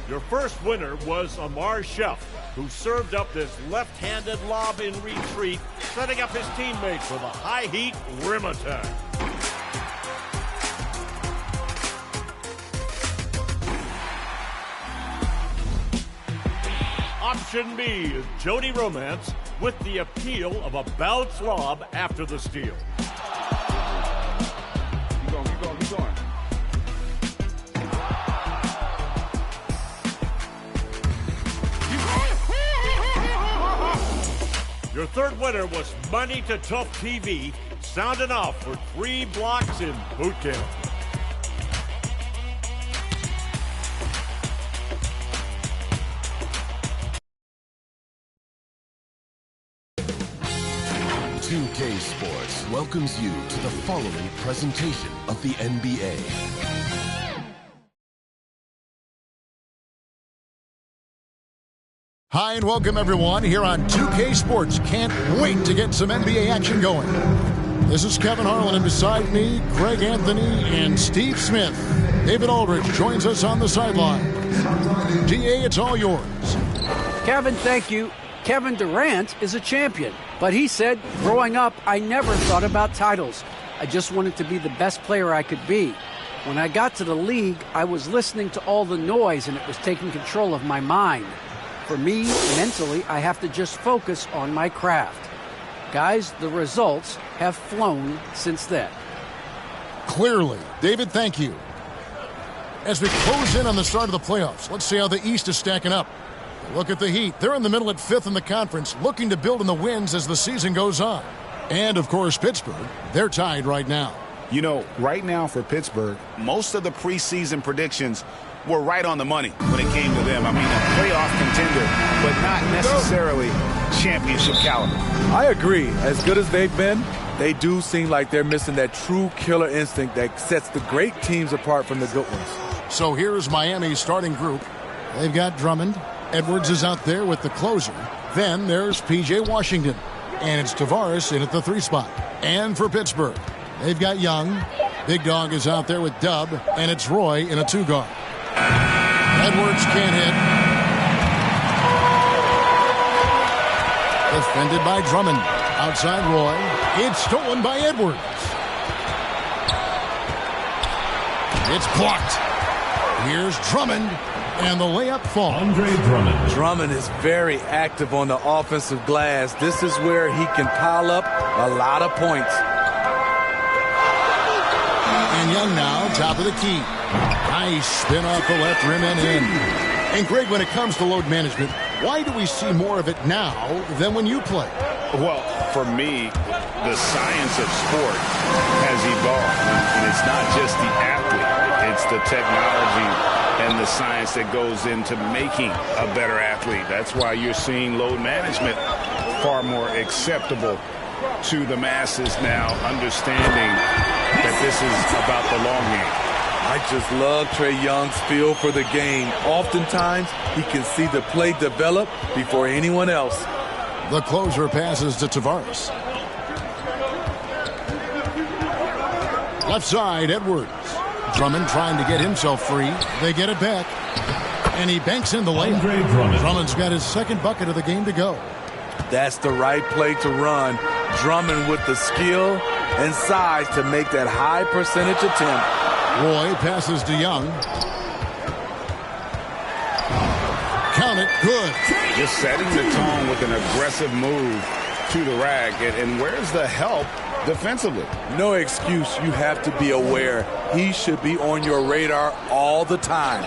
Your first winner was Amar Sheff, who served up this left-handed lob in retreat, setting up his teammates with a high heat rim attack. Option B is Jody Romance with the appeal of a bounce lob after the steal. Keep going. Your third winner was Money to Tough TV, sounding off for 3 blocks in boot camp. .2K Sports welcomes you to the following presentation of the NBA. Hi and welcome everyone here on 2K Sports. Can't wait to get some NBA action going. This is Kevin Harlan, and beside me, Greg Anthony and Steve Smith. David Aldridge joins us on the sideline. DA, it's all yours. Kevin, thank you. Kevin Durant is a champion, but he said, growing up, I never thought about titles. I just wanted to be the best player I could be. When I got to the league, I was listening to all the noise, and it was taking control of my mind. For me, mentally, I have to just focus on my craft. Guys, the results have flown since then. Clearly. David, thank you. As we close in on the start of the playoffs, let's see how the East is stacking up. Look at the Heat. They're in the middle at 5th in the conference, looking to build in the wins as the season goes on. And, of course, Pittsburgh. They're tied right now. You know, right now for Pittsburgh, most of the preseason predictions were right on the money when it came to them. I mean, a playoff contender, but not necessarily championship caliber. I agree. As good as they've been, they do seem like they're missing that true killer instinct that sets the great teams apart from the good ones. So here's Miami's starting group. They've got Drummond. Edwards is out there with the closer. Then there's P.J. Washington. And it's Tavares in at the 3 spot. And for Pittsburgh, they've got Young. Big Dog is out there with Dub. And it's Roy in a 2-guard. Edwards can't hit. Defended by Drummond. Outside Roy. It's stolen by Edwards. It's blocked. Here's Drummond. And the layup falls. Andre Drummond. Drummond is very active on the offensive glass. This is where he can pile up a lot of points. And Young now, top of the key. Nice spin off the left rim and in. And Greg, when it comes to load management, why do we see more of it now than when you play? Well, for me, the science of sport has evolved. And it's not just the athlete. It's the technology and the science that goes into making a better athlete. That's why you're seeing load management far more acceptable to the masses now, understanding that this is about the long game. I just love Trae Young's feel for the game. Oftentimes, he can see the play develop before anyone else. The closer passes to Tavares. Left side, Edwards. Drummond trying to get himself free. They get it back. And he banks in the layup. Drummond's got his second bucket of the game to go. That's the right play to run. Drummond with the skill and size to make that high percentage attempt. Roy passes to Young. Count it. Good. Just setting the tone with an aggressive move to the rack. And where's the help defensively? No excuse. You have to be aware. He should be on your radar all the time.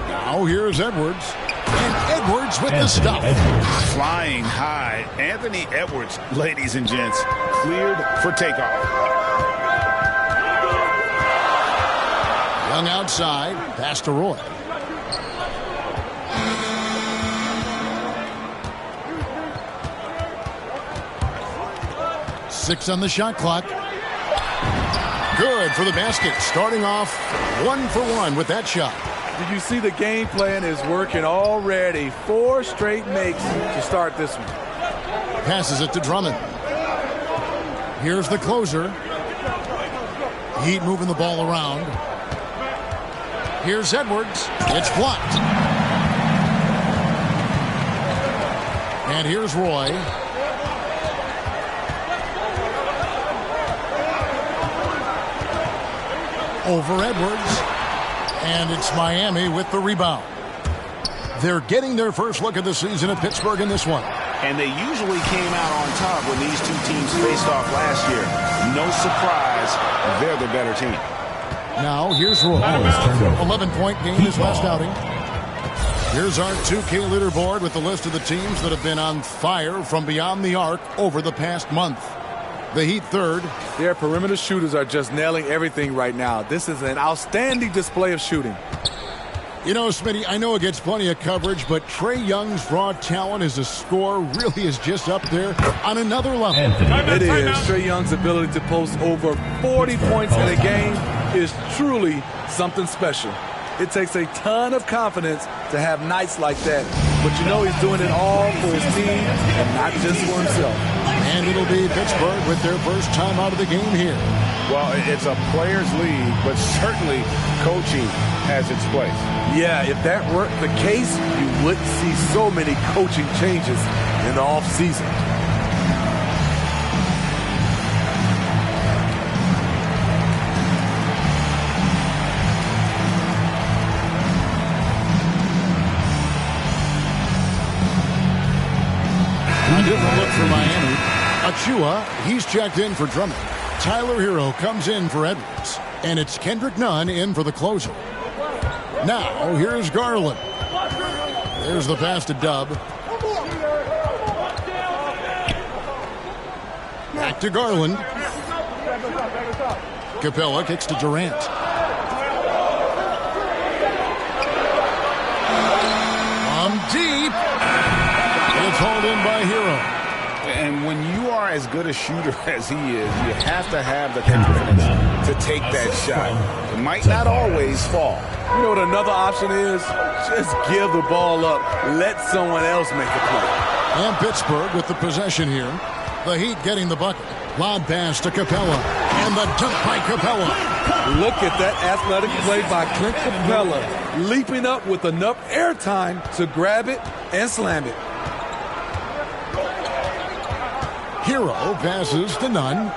Now here's Edwards. And Edwards with the stuff. Flying high. Anthony Edwards, ladies and gents, cleared for takeoff. Young outside. Pass to Roy. Six on the shot clock. Good for the basket. Starting off 1 for 1 with that shot. Did you see the game plan is working already? 4 straight makes to start this one. Passes it to Drummond. Here's the closer. Heat moving the ball around. Here's Edwards. It's blocked. And here's Roy. Over Edwards. And it's Miami with the rebound. They're getting their first look at the season at Pittsburgh in this one. And they usually came out on top when these two teams faced off last year. No surprise, they're the better team. Now, here's Roy. 11-point game his last outing. Here's our 2K leaderboard with the list of the teams that have been on fire from beyond the arc over the past month. The Heat third. Their perimeter shooters are just nailing everything right now. This is an outstanding display of shooting. You know, Smitty, I know it gets plenty of coverage, but Trae Young's raw talent as a scorer really is just up there on another level. It is. Trae Young's ability to post over 40 points in a game is truly something special. It takes a ton of confidence to have nights like that. But you know he's doing it all for his team and not just for himself. And it'll be Pittsburgh with their first time out of the game here. Well, it's a players' league, but certainly coaching has its place. Yeah, if that were the case, you wouldn't see so many coaching changes in the offseason. A different look for Miami. Achua, he's checked in for Drummond. Tyler Hero comes in for Edwards. And it's Kendrick Nunn in for the closer. Now, here's Garland. There's the pass to Dub. Back to Garland. Capella kicks to Durant. From deep. It's hauled in by Hero. And when you are as good a shooter as he is, you have to have the confidence to take that shot. It might not always fall. You know what another option is? Just give the ball up. Let someone else make a play. And Pittsburgh with the possession here. The Heat getting the bucket. Lob pass to Capella. And the dunk by Capella. Look at that athletic play by Clint Capella. Leaping up with enough airtime to grab it and slam it. Hero passes to Nunn.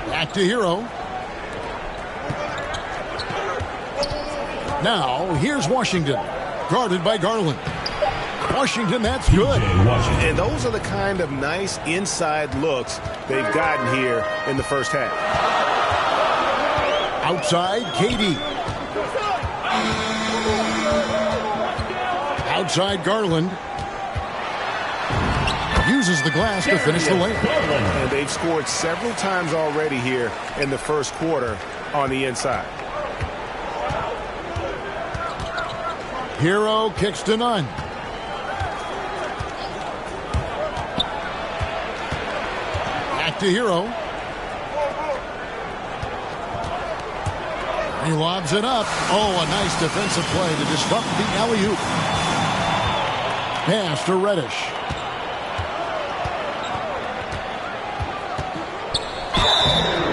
Back to Hero. Now, here's Washington. Guarded by Garland. Washington, that's good. And those are the kind of nice inside looks they've gotten here in the first half. Outside, KD. Outside, Garland. Uses the glass to finish the layup. And they've scored several times already here in the first quarter on the inside. Hero kicks to Nunn. Back to Hero. He lobs it up. Oh, a nice defensive play to disrupt the alley-oop. Pass to Reddish.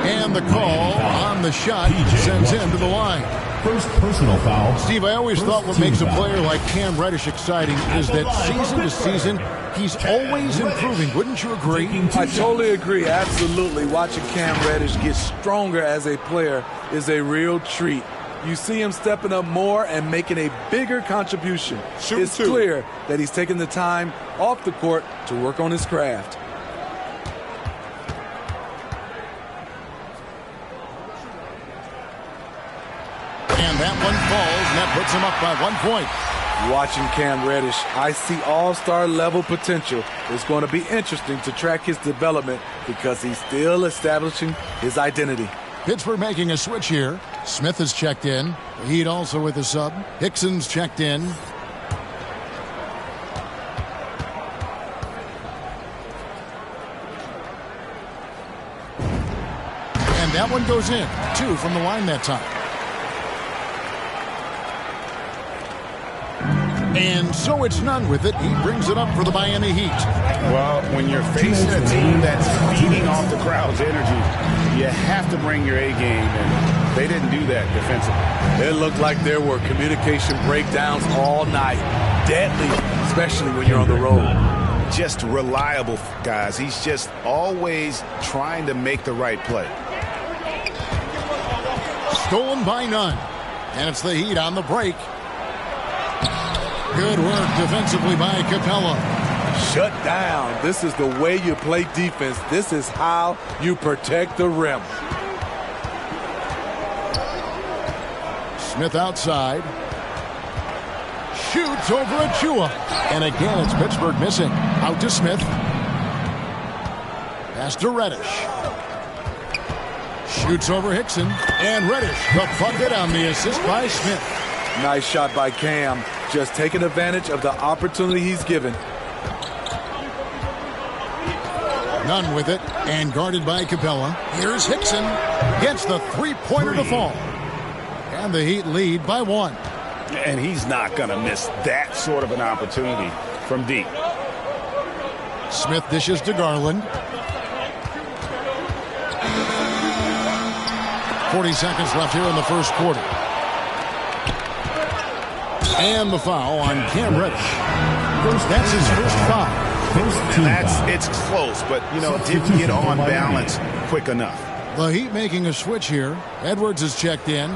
And the call on the shot sends him to the line. First personal foul. Steve, I always thought what makes a player like Cam Reddish exciting is that season to season, he's always improving. Wouldn't you agree? I totally agree. Absolutely. Watching Cam Reddish get stronger as a player is a real treat. You see him stepping up more and making a bigger contribution. It's clear that he's taking the time off the court to work on his craft. And that one falls, and that puts him up by 1 point. Watching Cam Reddish, I see all-star level potential. It's going to be interesting to track his development because he's still establishing his identity. Pittsburgh making a switch here. Smith has checked in. The Heat also with a sub. Hickson's checked in. And that one goes in. 2 from the line that time. And so it's none with it. He brings it up for the Miami Heat. Well, when you're facing a team that's feeding off the crowd's energy, you have to bring your A game, and they didn't do that defensively. It looked like there were communication breakdowns all night. Deadly, especially when you're on the road. Just reliable, guys. He's just always trying to make the right play. Stolen by none. And it's the Heat on the break. Good work defensively by Capella. Shut down. This is the way you play defense. This is how you protect the rim. Smith outside. Shoots over Achua. And again, it's Pittsburgh missing. Out to Smith. Pass to Reddish. Shoots over Hickson. And Reddish, the bucket on the assist by Smith. Nice shot by Cam. Just taking advantage of the opportunity he's given. None with it. And guarded by Capella. Here's Hickson. Gets the three-pointer to fall. And the Heat lead by 1. And he's not going to miss that sort of an opportunity from deep. Smith dishes to Garland. 40 seconds left here in the first quarter. And the foul on Cam Reddish. That's his first foul. It's close, but, didn't get on balance quick enough. The Heat making a switch here. Edwards is checked in.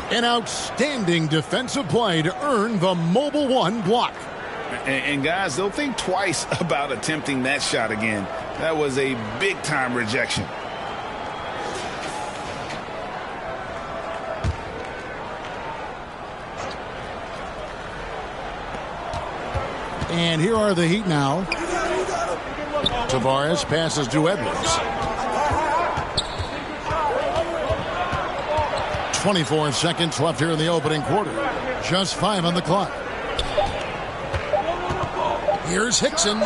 An outstanding defensive play to earn the mobile 1 block. And guys, they'll think twice about attempting that shot again. That was a big-time rejection. And here are the Heat now. Tavares passes to Edwards. 24 seconds left here in the opening quarter. Just 5 on the clock. Here's Hickson.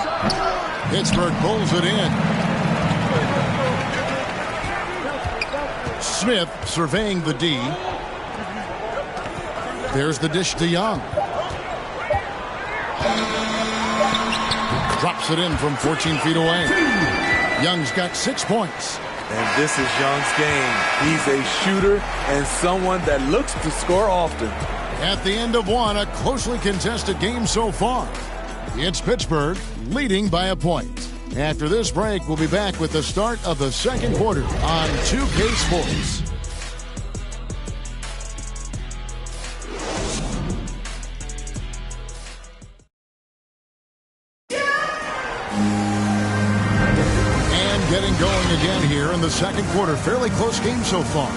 Pittsburgh pulls it in. Smith surveying the D. There's the dish to Young. Drops it in from 14 feet away. Young's got 6 points. And this is Young's game. He's a shooter and someone that looks to score often. At the end of one, a closely contested game so far. It's Pittsburgh leading by a point. After this break, we'll be back with the start of the second quarter on 2K Sports. Getting going again here in the second quarter. Fairly close game so far.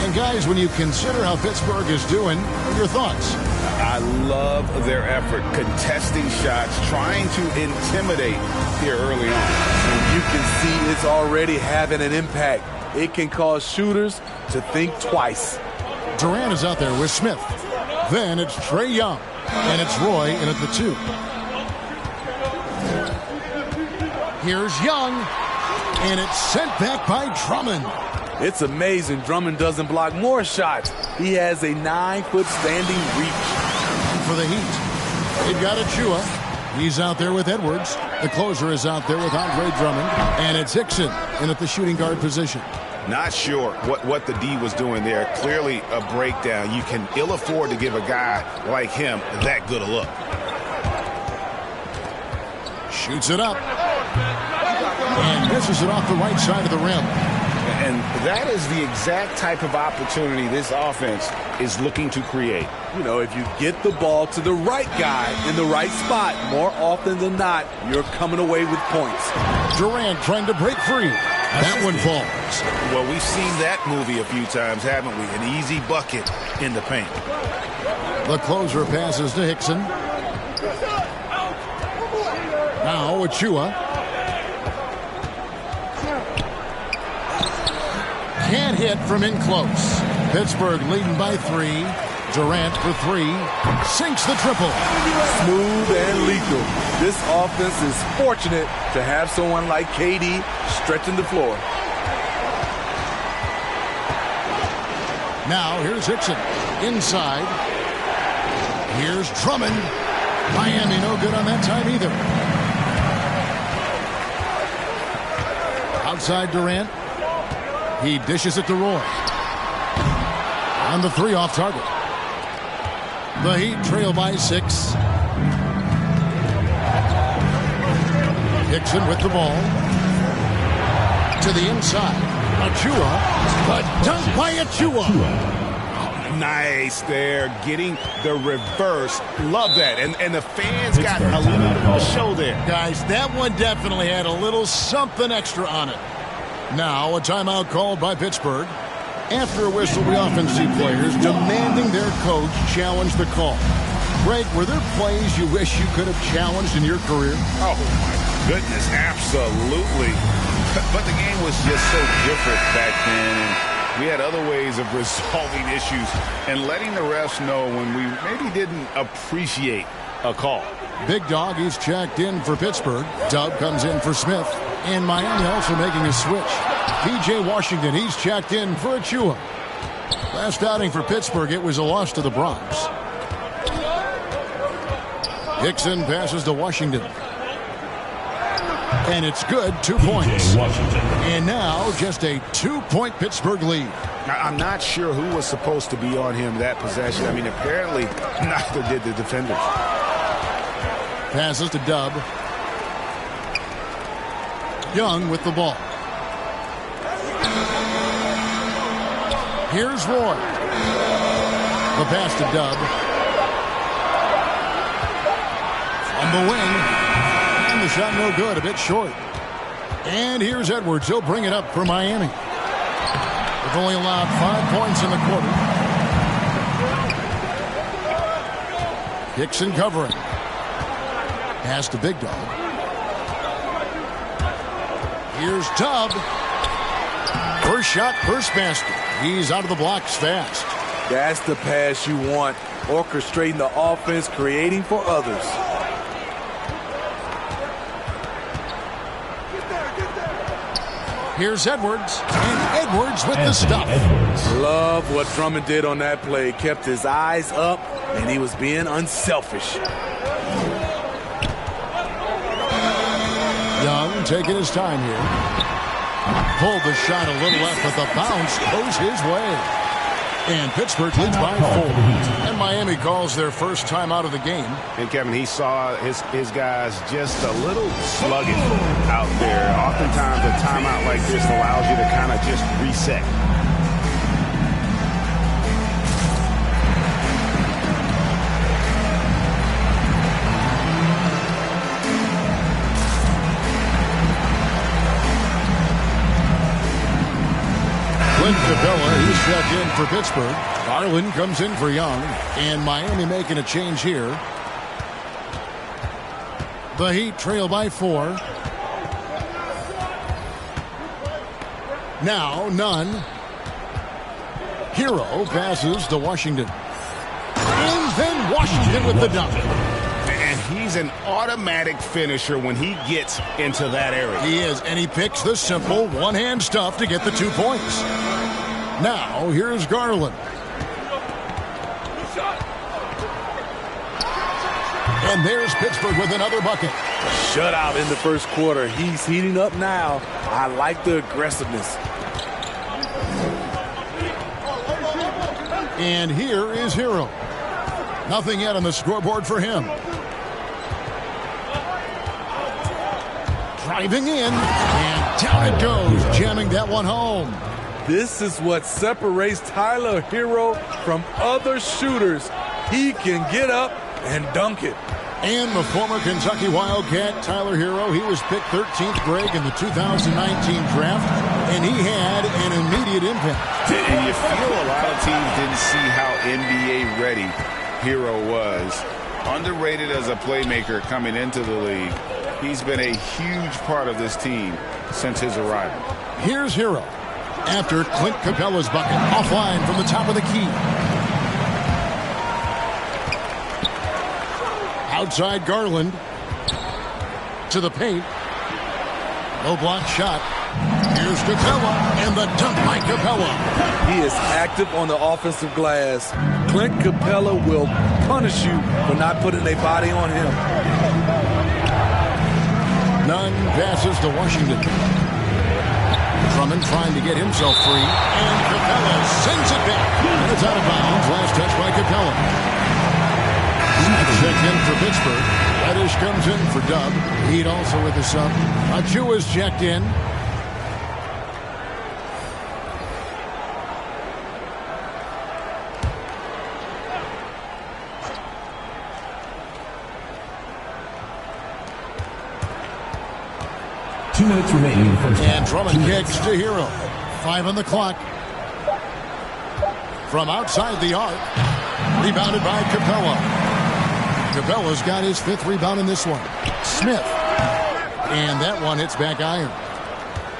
And guys, when you consider how Pittsburgh is doing, what are your thoughts? I love their effort contesting shots, trying to intimidate here early on. And you can see it's already having an impact. It can cause shooters to think twice. Durant is out there with Smith. Then it's Trae Young. And it's Roy in at the 2. Here's Young. And it's sent back by Drummond. It's amazing Drummond doesn't block more shots. He has a 9-foot standing reach. For the Heat, they've got Achua. He's out there with Edwards. The closer is out there with Andre Drummond. And it's Hickson in at the shooting guard position. Not sure what the D was doing there. Clearly a breakdown. You can ill afford to give a guy like him that good a look. Shoots it up. And misses it off the right side of the rim. And that is the exact type of opportunity this offense is looking to create. If you get the ball to the right guy in the right spot, more often than not, you're coming away with points. Durant trying to break free. That one falls. Well, we've seen that movie a few times, haven't we? An easy bucket in the paint. The closer passes to Hickson. Now Achua. Can't hit from in close. Pittsburgh leading by 3. Durant for 3. Sinks the triple. Smooth and lethal. This offense is fortunate to have someone like KD stretching the floor. Now here's Hickson. Inside. Here's Drummond. Miami no good on that time either. Outside Durant. He dishes it to Roy. On the 3 off target. The Heat trail by 6. Dixon with the ball. To the inside. Achua. The dunk by Achua. Nice there, getting the reverse. Love that. And the fans got a little bit of a show there. Guys, that one definitely had a little something extra on it. Now a timeout called by Pittsburgh. After a whistle, we often see players demanding their coach challenge the call. Greg, were there plays you wish you could have challenged in your career? Oh, my goodness, absolutely. But the game was just so different back then, and we had other ways of resolving issues and letting the refs know when we maybe didn't appreciate a call. Big Dog, he's checked in for Pittsburgh. Dub comes in for Smith. And Miami also making a switch. P.J. Washington, he's checked in for Achua. Last outing for Pittsburgh, it was a loss to the Bronx. Dixon passes to Washington. And it's good, 2 points. And now just a 2-point Pittsburgh lead. Now, I'm not sure who was supposed to be on him that possession. I mean, apparently neither did the defenders. Passes to Dub. Young with the ball. Here's Roy. The pass to Dub. On the wing. And the shot no good, a bit short. And here's Edwards. He'll bring it up for Miami. They've only allowed 5 points in the quarter. Dixon covering. Pass to Big Dog. Here's Dub. First shot, first basket. He's out of the blocks fast. That's the pass you want. Orchestrating the offense, creating for others. Here's Edwards. And Edwards with the stop. Love what Drummond did on that play. Kept his eyes up, and he was being unselfish. Young taking his time here. Pulled the shot a little left, but the bounce goes his way. And Pittsburgh leads by 4. And Miami calls their first time out of the game. And Kevin, he saw his guys just a little sluggish out there. Oftentimes a timeout like this allows you to kind of just reset. Clint Capella, he's checked in for Pittsburgh. Garland comes in for Young. And Miami making a change here. The Heat trail by 4. Now, none. Hero passes to Washington. And then Washington with the dunk. And he's an automatic finisher when he gets into that area. He is, and he picks the simple one-hand stuff to get the 2 points. Now, here's Garland. And there's Pittsburgh with another bucket. Shutout in the first quarter. He's heating up now. I like the aggressiveness. And here is Hero. Nothing yet on the scoreboard for him. Driving in, and down it goes, jamming that one home. This is what separates Tyler Hero from other shooters. He can get up and dunk it. And the former Kentucky Wildcat, Tyler Hero, he was picked 13th, Greg, in the 2019 draft, and he had an immediate impact. And you feel a lot of teams didn't see how NBA ready Hero was. Underrated as a playmaker coming into the league. He's been a huge part of this team since his arrival. Here's Hero after Clint Capella's bucket, offline from the top of the key. Outside Garland to the paint. No block shot. Here's Capella, and the dunk by Capella. He is active on the offensive glass. Clint Capella will punish you for not putting a body on him. Nunn passes to Washington. Drummond trying to get himself free, and Capella sends it back. And it's out of bounds. Last touch by Capella. Checked in for Pittsburgh. Reddish comes in for Dub. Heat also with the sub. Achua's checked in. Two minutes remaining in the first half. And Drummond kicks to Hero. 5 on the clock. From outside the arc. Rebounded by Capella. Capella's got his 5th rebound in this one. Smith. And that one hits back iron.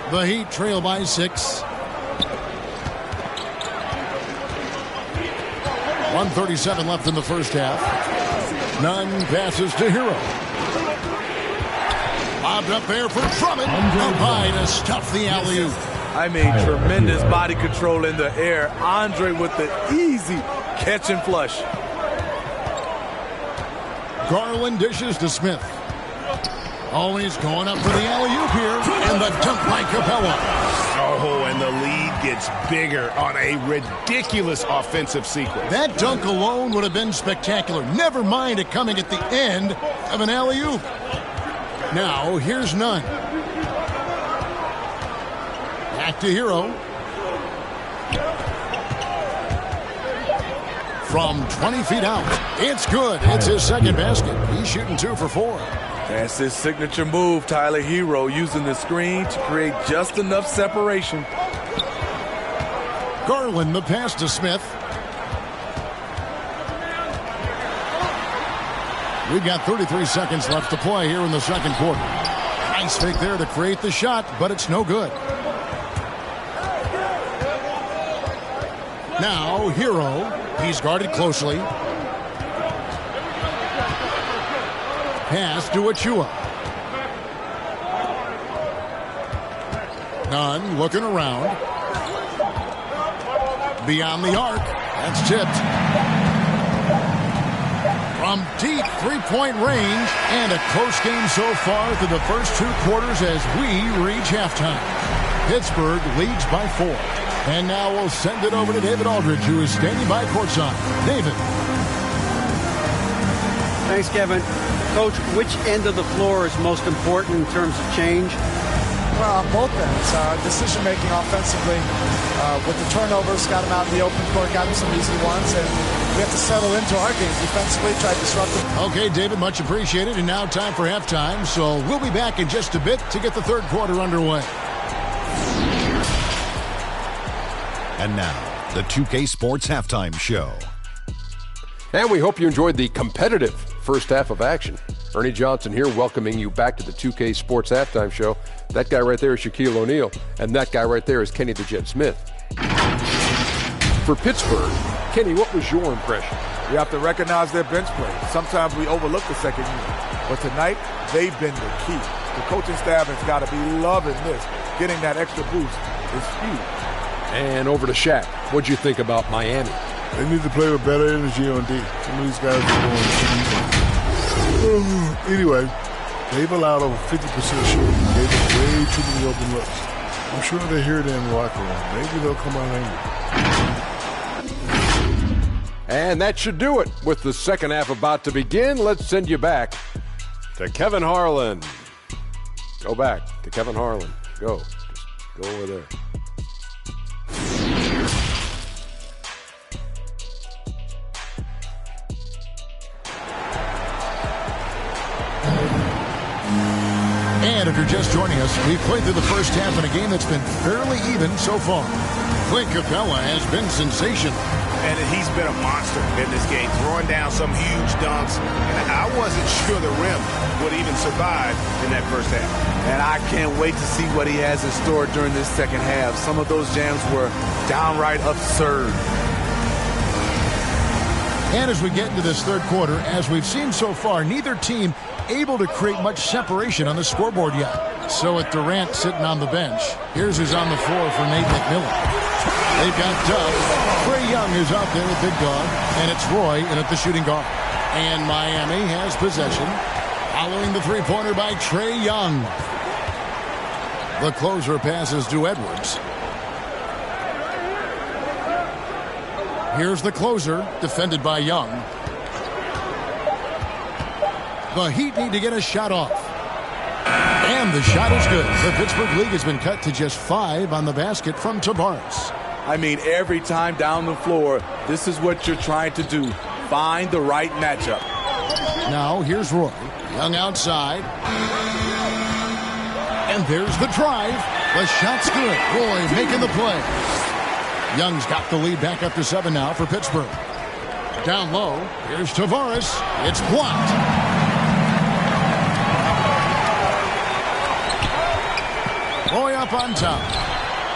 The Heat trail by 6. 1:37 left in the first half. Nunn passes to Hero. Bobbed up there for Drummond. Up high to stuff the alley-oop. I mean, tremendous body control in the air. Andre with the easy catch and flush. Garland dishes to Smith. Always going up for the alley-oop here. And the dunk by Capella. Oh, and the lead gets bigger on a ridiculous offensive sequence. That dunk alone would have been spectacular. Never mind it coming at the end of an alley-oop. Now, here's Nunn. Back to Hero. From 20 feet out. It's good. It's his second basket. He's shooting 2 for 4. That's his signature move, Tyler Hero, using the screen to create just enough separation. Garland, the pass to Smith. We've got 33 seconds left to play here in the second quarter. Nice fake there to create the shot, but it's no good. Now, Hero. He's guarded closely. Pass to Achua. Nunn looking around. Beyond the arc. That's tipped. From deep three-point range, and a close game so far through the first 2 quarters as we reach halftime. Pittsburgh leads by 4. And now we'll send it over to David Aldridge, who is standing by courtside. David. Thanks, Kevin. Coach, which end of the floor is most important in terms of change? Well, on both ends. Decision-making offensively. With the turnovers, got him out in the open court, got him some easy ones, and we have to settle into our game defensively, try to disrupt them. Okay, David, much appreciated. And now time for halftime, so we'll be back in just a bit to get the third quarter underway. And now, the 2K Sports Halftime Show. And we hope you enjoyed the competitive first half of action. Ernie Johnson here welcoming you back to the 2K Sports Halftime Show. That guy right there is Shaquille O'Neal, and that guy right there is Kenny the Jet Smith. For Pittsburgh, Kenny, what was your impression? You have to recognize their bench play. Sometimes we overlook the second unit, but tonight they've been the key. The coaching staff has got to be loving this. Getting that extra boost is huge. And over to Shaq. What'd you think about Miami? They need to play with better energy on D. Some of these guys are going. Anyway, they've allowed over 50% shooting. Gave us way too many open looks. I'm sure they hear that in the locker room. Maybe they'll come out angry. And that should do it. With the second half about to begin, let's send you back to Kevin Harlan. Go back to Kevin Harlan. Go. Just go over there. And if you're just joining us, we've played through the first half in a game that's been fairly even so far. Clint Capella has been sensational. And he's been a monster in this game, throwing down some huge dunks. And I wasn't sure the rim would even survive in that first half. And I can't wait to see what he has in store during this second half. Some of those jams were downright absurd. And as we get into this third quarter, as we've seen so far, neither team able to create much separation on the scoreboard yet. So with Durant sitting on the bench, here's who's on the floor for Nate McMillan. They've got Dub. Trae Young is out there at big dog, and it's Roy in at the shooting guard. And Miami has possession, following the three-pointer by Trae Young. The closer passes to Edwards. Here's the closer, defended by Young. The Heat need to get a shot off. And the shot is good. The Pittsburgh League has been cut to just 5 on the basket from Tavares. I mean, every time down the floor, this is what you're trying to do. Find the right matchup. Now, here's Roy. Young outside. And there's the drive. The shot's good. Roy making the play. Young's got the lead back up to 7 now for Pittsburgh. Down low. Here's Tavares. It's blocked. Roy up on top.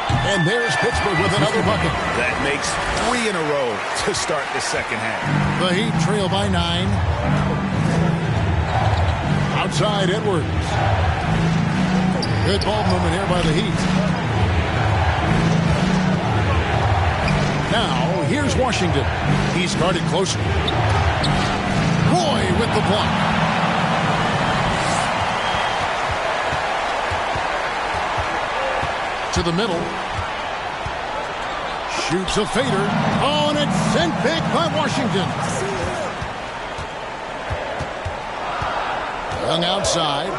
And there's Pittsburgh with another bucket. That makes 3 in a row to start the second half. The Heat trail by 9. Outside Edwards. Good ball movement here by the Heat. Now, here's Washington. He's guarded closer. Roy with the block. To the middle. Shoots a fader. Oh, and it's sent back by Washington. Young outside.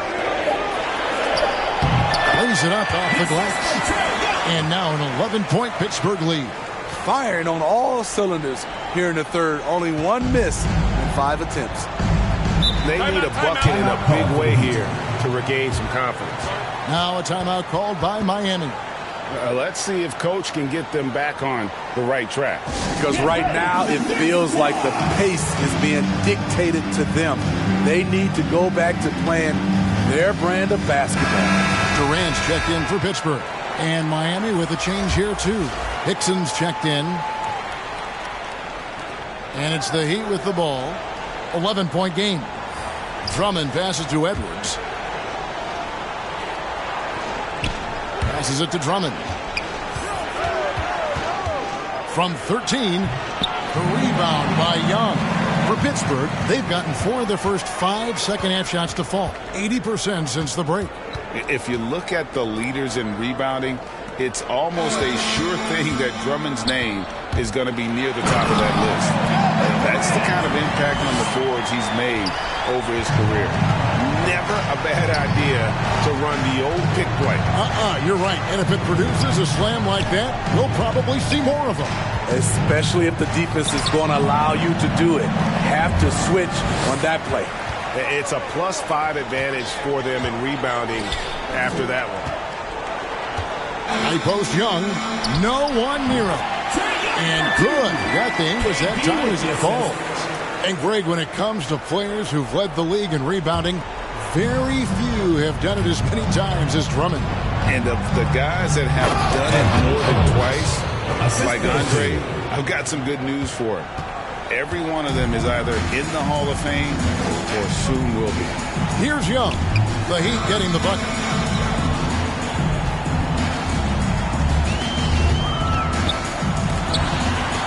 Lays it up off the glass. And now an 11-point Pittsburgh lead. Firing on all cylinders here in the third. Only 1 miss in 5 attempts. They need a bucket in a big way here to regain some confidence. Now a timeout called by Miami. Let's see if Coach can get them back on the right track. Because right now it feels like the pace is being dictated to them. They need to go back to playing their brand of basketball. Durant's checked in for Pittsburgh. And Miami with a change here too. Hickson's checked in. And it's the Heat with the ball. 11-point game. Drummond passes to Edwards. Passes it to Drummond. From 13, the rebound by Young. For Pittsburgh, they've gotten 4 of their first 5 second-half shots to fall. 80% since the break. If you look at the leaders in rebounding, it's almost a sure thing that Drummond's name is going to be near the top of that list. That's the kind of impact on the boards he's made over his career. Never a bad idea to run the old pick play. You're right. And if it produces a slam like that, we'll probably see more of them. Especially if the defense is going to allow you to do it. Have to switch on that play. It's a +5 advantage for them in rebounding after that one. High post Young. No one near him. And good. Got the English that time as he falls. And Greg, when it comes to players who've led the league in rebounding, very few have done it as many times as Drummond. And of the guys that have done it more than twice, like Andre, I've got some good news for him. Every one of them is either in the Hall of Fame or soon will be. Here's Young. The Heat getting the bucket.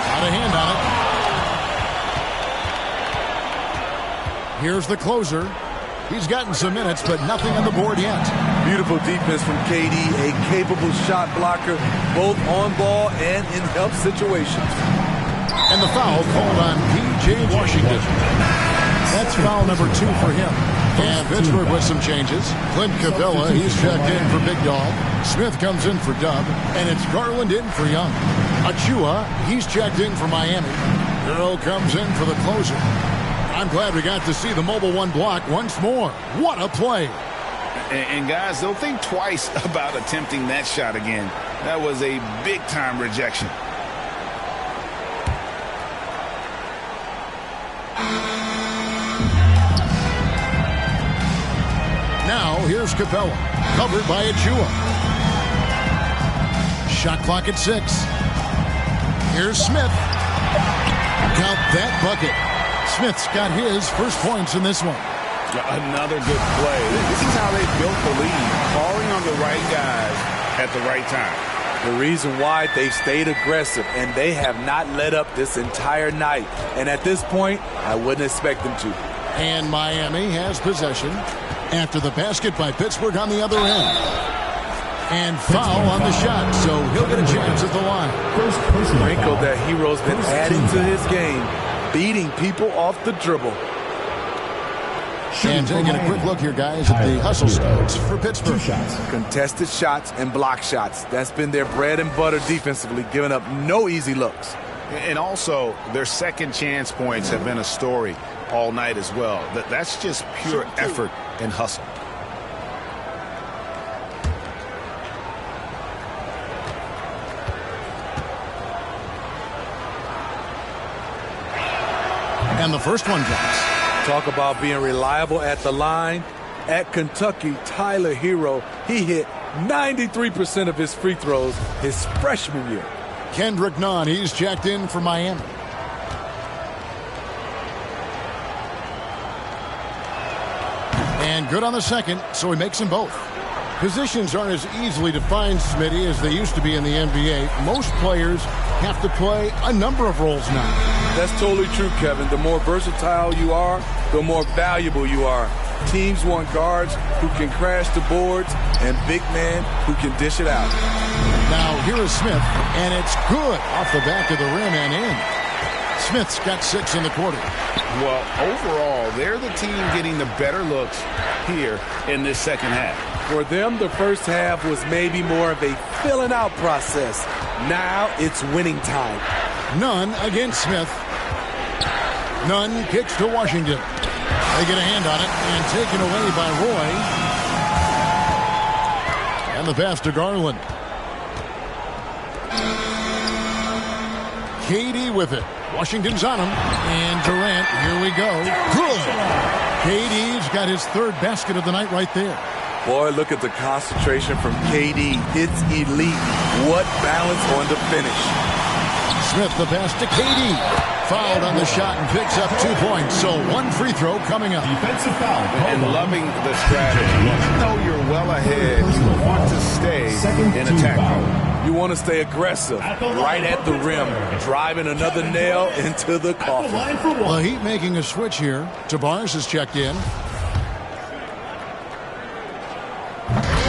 Got a hand on it. Here's the closer. He's gotten some minutes, but nothing on the board yet. Beautiful defense from KD, a capable shot blocker, both on ball and in help situations. And the foul called on P.J. Washington. That's foul number 2 for him. And Pittsburgh with some changes. Clint Capella, he's checked in for Big Dog. Smith comes in for Dub. And it's Garland in for Young. Achua, he's checked in for Miami. Earl comes in for the closer. I'm glad we got to see the Mobile One block once more. What a play. And guys, don't think twice about attempting that shot again. That was a big-time rejection. Now, here's Capella, covered by Achua. Shot clock at 6. Here's Smith. Count that bucket. Smith's got his first points in this one. Another good play. This is how they built the lead, calling on the right guys at the right time. The reason why they've stayed aggressive, and they have not let up this entire night. And at this point, I wouldn't expect them to. And Miami has possession after the basket by Pittsburgh on the other end. And foul on the shot, so he'll get a chance at the line. Wrinkle that Hero's been adding to his game, beating people off the dribble. And taking a quick look here, guys, at the hustle stats for Pittsburgh. Contested shots and block shots. That's been their bread and butter defensively, giving up no easy looks. And also, their second chance points have been a story all night as well. That's just pure effort and hustle. And the first one drops. Talk about being reliable at the line. At Kentucky, Tyler Hero, he hit 93% of his free throws his freshman year. Kendrick Nunn, he's checked in for Miami. And good on the second, so he makes them both. Positions aren't as easily defined, Smitty, as they used to be in the NBA. Most players have to play a number of roles now. That's totally true, Kevin. The more versatile you are, the more valuable you are. Teams want guards who can crash the boards and big men who can dish it out. Now here is Smith, and it's good off the back of the rim and in. Smith's got 6 in the quarter. Well, overall, they're the team getting the better looks here in this second half. For them, the first half was maybe more of a filling out process. Now it's winning time. Nunn against Smith. Nunn kicks to Washington. They get a hand on it and taken away by Roy. And the pass to Garland. KD with it. Washington's on him. And Durant, here we go. Good. KD's got his third basket of the night right there. Boy, look at the concentration from KD. It's elite. What balance on the finish. Smith the pass to KD. Fouled on the shot and picks up 2 points. So one free throw coming up. Defensive foul. And loving the strategy. Even though you're well ahead, you want to stay in attack mode. You want to stay aggressive, right at the rim, driving another nail into the coffin. The Heat making a switch here. Tavares is checked in.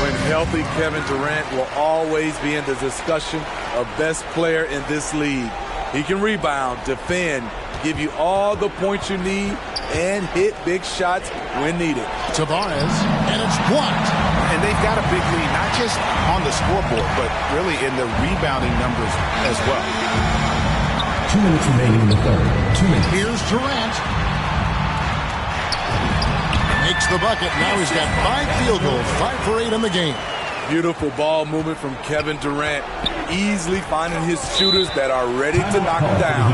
When healthy, Kevin Durant will always be in the discussion of best player in this league. He can rebound, defend, give you all the points you need, and hit big shots when needed. Tavares, and it's blocked. And they've got a big lead, not just on the scoreboard, but really in the rebounding numbers as well. 2 minutes remaining in the third. 2 minutes. Here's Durant. Makes the bucket. Now he's got 5 field goals, 5 for 8 in the game. Beautiful ball movement from Kevin Durant. Easily finding his shooters that are ready to knock down.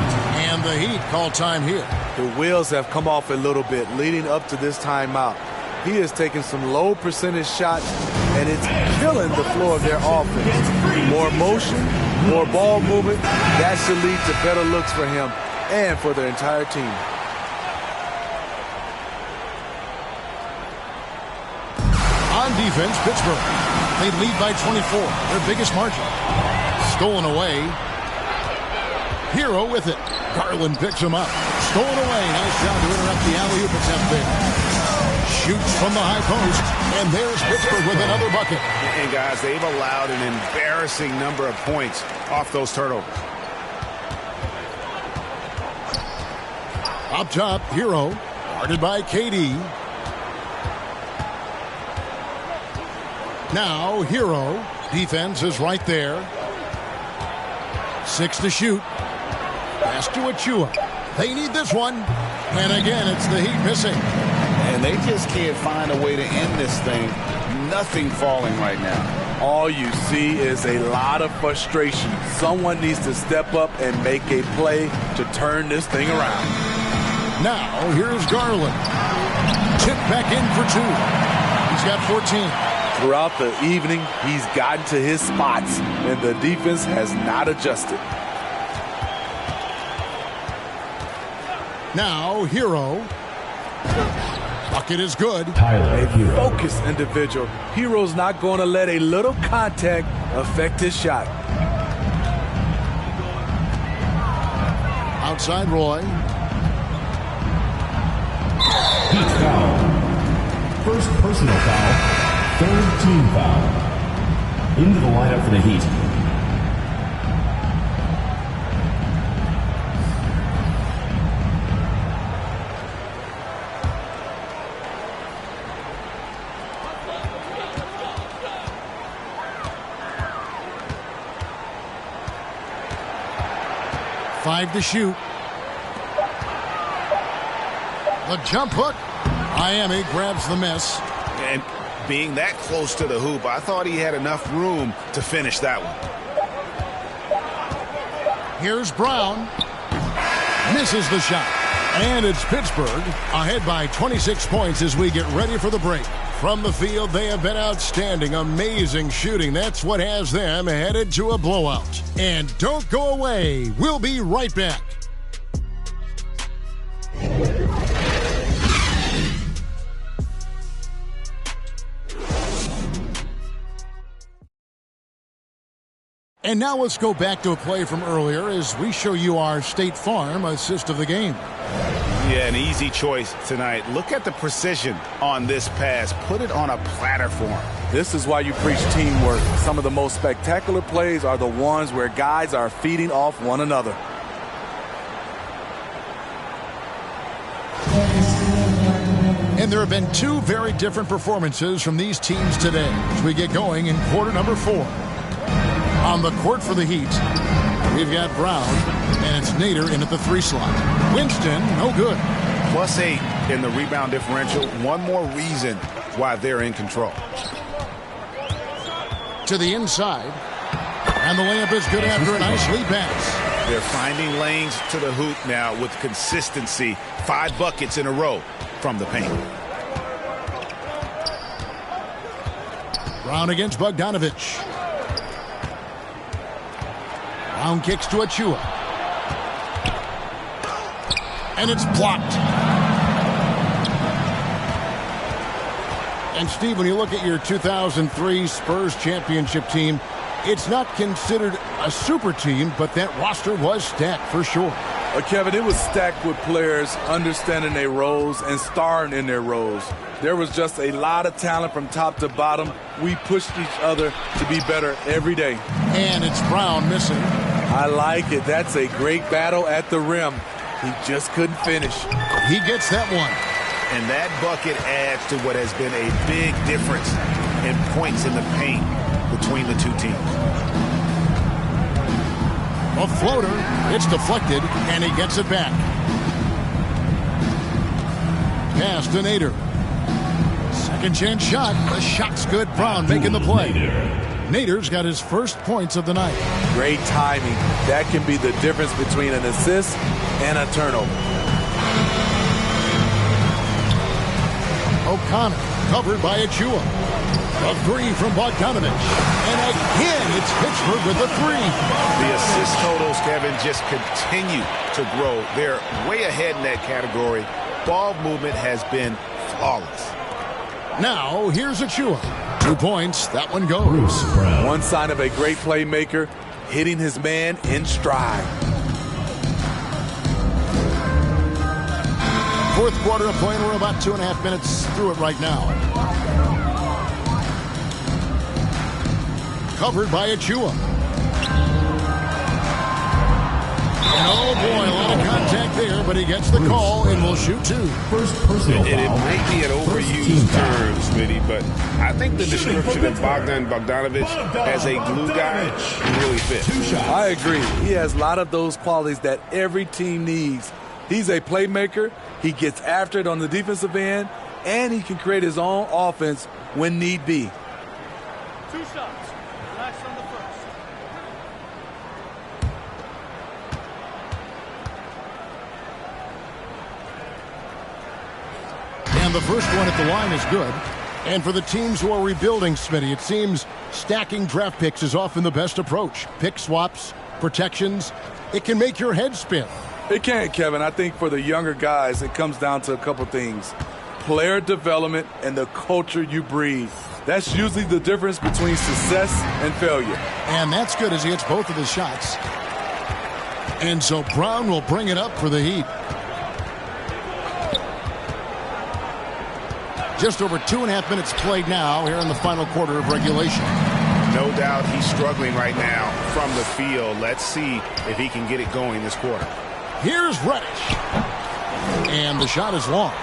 And the Heat call time here. The wheels have come off a little bit leading up to this timeout. He has taken some low percentage shots, and it's killing the flow of their offense. More motion, more ball movement, that should lead to better looks for him and for their entire team. On defense, Pittsburgh. They lead by 24, their biggest margin. Stolen away. Hero with it. Garland picks him up. Stolen away. Nice job to interrupt the alley-oop attempt there. Shoots from the high post, and there's Pittsburgh with another bucket. And guys, they've allowed an embarrassing number of points off those turnovers. Up top, Hero, guarded by KD. Now, Hero, defense is right there. 6 to shoot. Pass to Achua. They need this one. And again, it's the Heat missing. And they just can't find a way to end this thing. Nothing falling right now. All you see is a lot of frustration. Someone needs to step up and make a play to turn this thing around. Now, here's Garland. Tip back in for 2. He's got 14. Throughout the evening, he's gotten to his spots, and the defense has not adjusted. Now, Hero. Bucket is good. A focused individual. Hero's not going to let a little contact affect his shot. Outside Roy. Heat foul. First personal foul. Third team foul. Into the lineup for the Heat. Five to shoot. The jump hook. Miami grabs the miss. And being that close to the hoop, I thought he had enough room to finish that one. Here's Brown. Misses the shot. And it's Pittsburgh ahead by 26 points as we get ready for the break. From the field, they have been outstanding, amazing shooting. That's what has them headed to a blowout. And don't go away. We'll be right back. And now let's go back to a play from earlier as we show you our State Farm assist of the game. Yeah, an easy choice tonight. Look at the precision on this pass. Put it on a platter for him. This is why you preach teamwork. Some of the most spectacular plays are the ones where guys are feeding off one another. And there have been two very different performances from these teams today as we get going in quarter number 4. On the court for the Heat, we've got Brown, and it's Nader in at the 3 slot. Winston, no good. +8 in the rebound differential. One more reason why they're in control. To the inside, and the layup is good after a nice lead pass. They're finding lanes to the hoop now with consistency. 5 buckets in a row from the paint. Brown against Bogdanovich. Brown kicks to Achua. And it's blocked. And Steve, when you look at your 2003 Spurs championship team, it's not considered a super team, but that roster was stacked for sure. Kevin, it was stacked with players understanding their roles and starring in their roles. There was just a lot of talent from top to bottom. We pushed each other to be better every day. And it's Brown missing. I like it. That's a great battle at the rim. He just couldn't finish. He gets that one. And that bucket adds to what has been a big difference in points in the paint between the two teams. A floater. It's deflected, and he gets it back. Pass to Nader. Second chance shot. The shot's good. Brown making the play. Nader's got his first points of the night. Great timing. That can be the difference between an assist and a turnover. O'Connor covered by Achua. A 3 from Bogdanovich. And again, it's Pittsburgh with a 3. The assist totals, Kevin, just continue to grow. They're way ahead in that category. Ball movement has been flawless. Now, here's Achua. 2 points. That one goes. One sign of a great playmaker, hitting his man in stride. Fourth quarter of play, and we're about 2.5 minutes through it right now. Covered by Achua. And oh boy, a lot of contact there, but he gets the call and will shoot 2. First personal It foul. may be an overused term, Smitty, but I think the description of Bogdanovich as a glue guy really fits. I agree. He has a lot of those qualities that every team needs. He's a playmaker. He gets after it on the defensive end, and he can create his own offense when need be. 2 shots. Relax on the first. And the first one at the line is good. And for the teams who are rebuilding, Smitty, it seems stacking draft picks is often the best approach. Pick swaps, protections, it can make your head spin. It can, Kevin. I think for the younger guys, it comes down to a couple things. player development and the culture you breed. That's usually the difference between success and failure. And that's good as he hits both of his shots. And so Brown will bring it up for the Heat. Just over 2.5 minutes played now here in the final quarter of regulation. No doubt he's struggling right now from the field. Let's see if he can get it going this quarter. Here's Reddish. And the shot is long.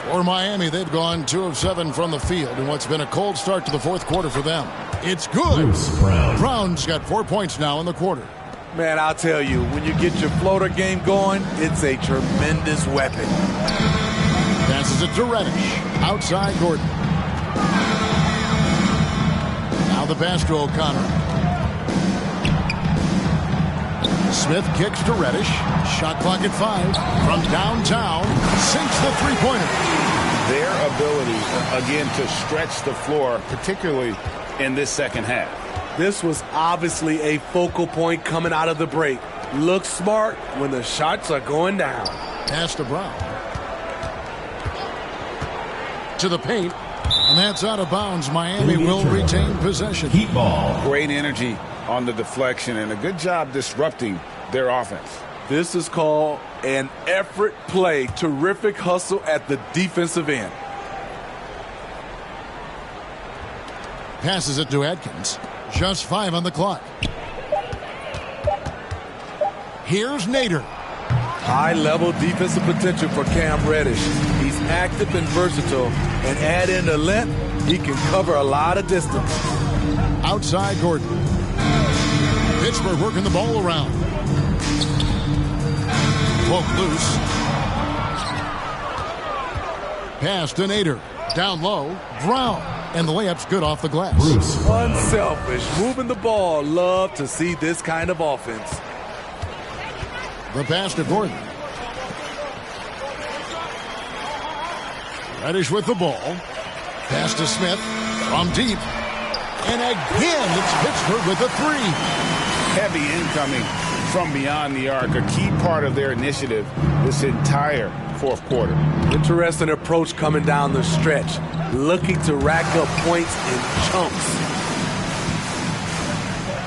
For Miami, they've gone 2 of 7 from the field in what's been a cold start to the fourth quarter for them. It's good. Brown's got 4 points now in the quarter. Man, I'll tell you, when you get your floater game going, it's a tremendous weapon. Passes it to Reddish. Outside Gordon. Now the pass to O'Connor. Smith kicks to Reddish. Shot clock at 5. From downtown, sinks the three-pointer. Their ability, again, to stretch the floor, particularly in this second half. This was obviously a focal point coming out of the break. Look smart when the shots are going down. Pass to Brown. To the paint. And that's out of bounds. Miami will retain possession. Heat ball. Great energy on the deflection and a good job disrupting their offense. This is called an effort play. Terrific hustle at the defensive end. Passes it to Atkins. Just 5 on the clock. Here's Nader. High-level defensive potential for Cam Reddish. He's active and versatile, and add in the length, he can cover a lot of distance. Outside Gordon. Pittsburgh working the ball around. Poke loose. Pass to Nader. Down low. Brown. And the layup's good off the glass. Unselfish. Moving the ball. Love to see this kind of offense. The pass to Gordon. Reddish with the ball. Pass to Smith. From deep. And again, it's Pittsburgh with a 3. Heavy incoming from beyond the arc. A key part of their initiative this entire fourth quarter. Interesting approach coming down the stretch. Looking to rack up points in chunks.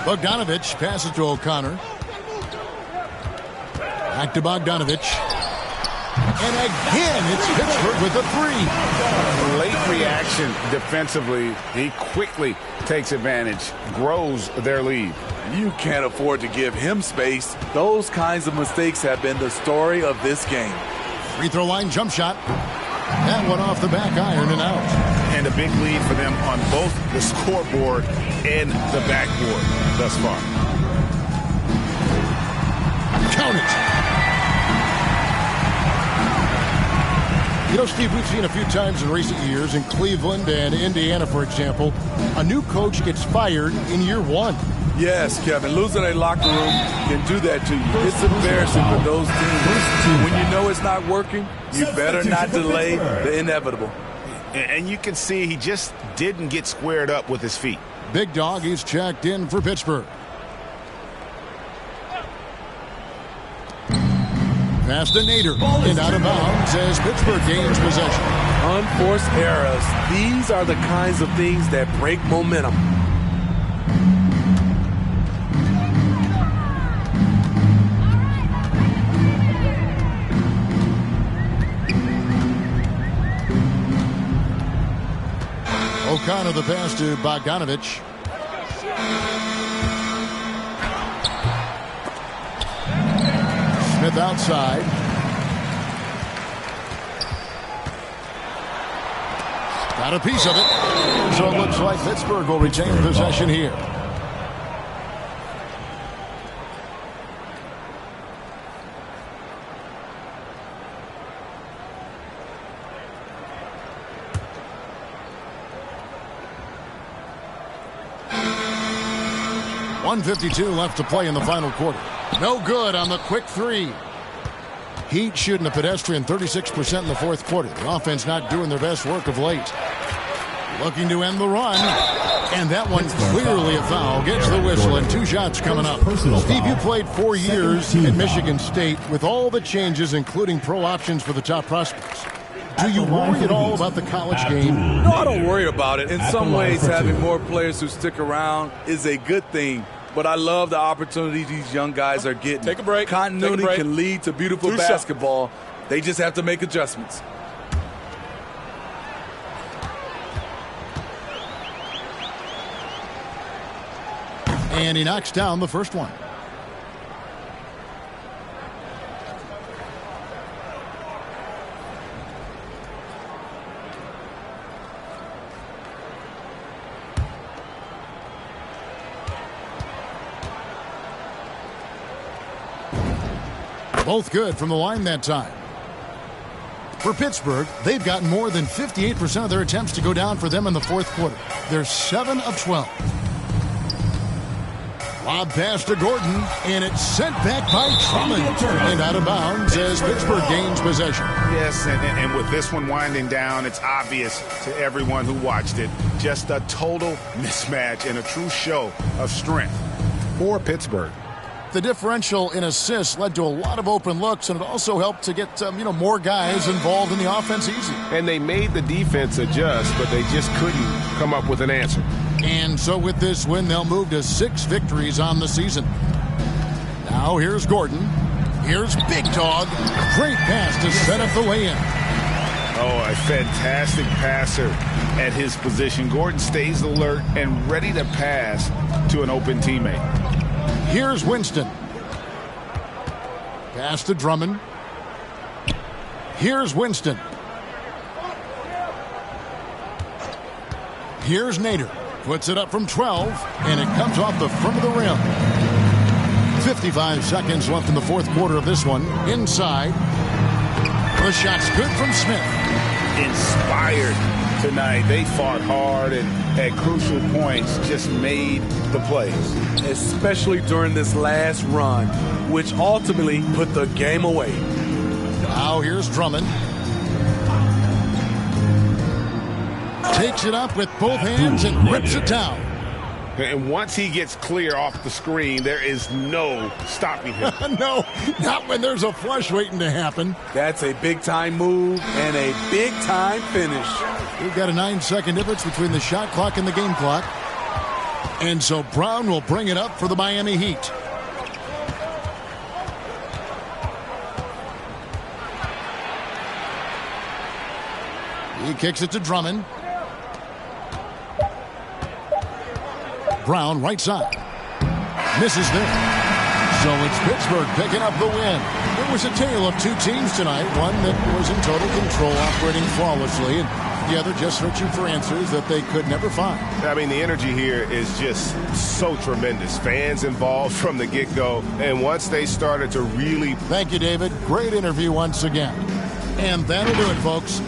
Bogdanovich passes to O'Connor. Back to Bogdanovich. And again, it's Pittsburgh with a 3. Late reaction defensively. He quickly takes advantage, grows their lead. You can't afford to give him space. Those kinds of mistakes have been the story of this game. Free throw line jump shot. That one off the back iron and out. And a big lead for them on both the scoreboard and the backboard thus far. Count it. You know, Steve, we've seen a few times in recent years in Cleveland and Indiana, for example, a new coach gets fired in year 1. Yes, Kevin, losing a locker room can do that to you. It's embarrassing for those teams. When you know it's not working, you better not delay the inevitable. And you can see he just didn't get squared up with his feet. Big Dog, he's checked in for Pittsburgh. Pass to Nader, and out of bounds as Pittsburgh gains possession. Unforced errors. These are the kinds of things that break momentum. O'Connor the pass to Bogdanovich. Smith outside. Got a piece of it. So it looks like Pittsburgh will retain possession here. .152 left to play in the final quarter. No good on the quick 3. Heat shooting a pedestrian 36% in the fourth quarter. The offense not doing their best work of late. Looking to end the run. And that one clearly a foul. Gets the whistle and 2 shots coming up. Steve, you played 4 years at Michigan State with all the changes, including pro options for the top prospects. Do you worry at all about the college game? No, I don't worry about it. In some ways, having more players who stick around is a good thing. But I love the opportunities these young guys are getting. Take a break. Continuity can lead to beautiful basketball. They just have to make adjustments. And he knocks down the first one. Both good from the line that time. For Pittsburgh, they've gotten more than 58% of their attempts to go down for them in the fourth quarter. They're 7 of 12. Lob pass to Gordon, and it's sent back by Drummond. And out of bounds as Pittsburgh gains possession. Yes, and with this one winding down, it's obvious to everyone who watched it. Just a total mismatch and a true show of strength for Pittsburgh. The differential in assists led to a lot of open looks, and it also helped to get more guys involved in the offense easy. And they made the defense adjust, but they just couldn't come up with an answer. And so with this win, they'll move to 6 victories on the season. Now here's Gordon. Here's Big Dog. Great pass to set up the lay-in. Oh, a fantastic passer at his position. Gordon stays alert and ready to pass to an open teammate. Here's Winston. Pass to Drummond. Here's Winston. Here's Nader. Puts it up from 12, and it comes off the front of the rim. 55 seconds left in the fourth quarter of this one. Inside. The shot's good from Smith. Inspired tonight. They fought hard and at crucial points just made the plays. Especially during this last run, which ultimately put the game away. Now here's Drummond. Takes it up with both hands and rips it down. And once he gets clear off the screen, there is no stopping him. No, not when there's a flush waiting to happen. That's a big-time move and a big-time finish. We've got a 9-second difference between the shot clock and the game clock. And so Brown will bring it up for the Miami Heat. He kicks it to Drummond. Brown right side. Misses there. So it's Pittsburgh picking up the win. It was a tale of two teams tonight. One that was in total control, operating flawlessly, and the other just searching for answers that they could never find. I mean, the energy here is just so tremendous. Fans involved from the get-go. And once they started to really... Thank you, David. Great interview once again. And that'll do it, folks.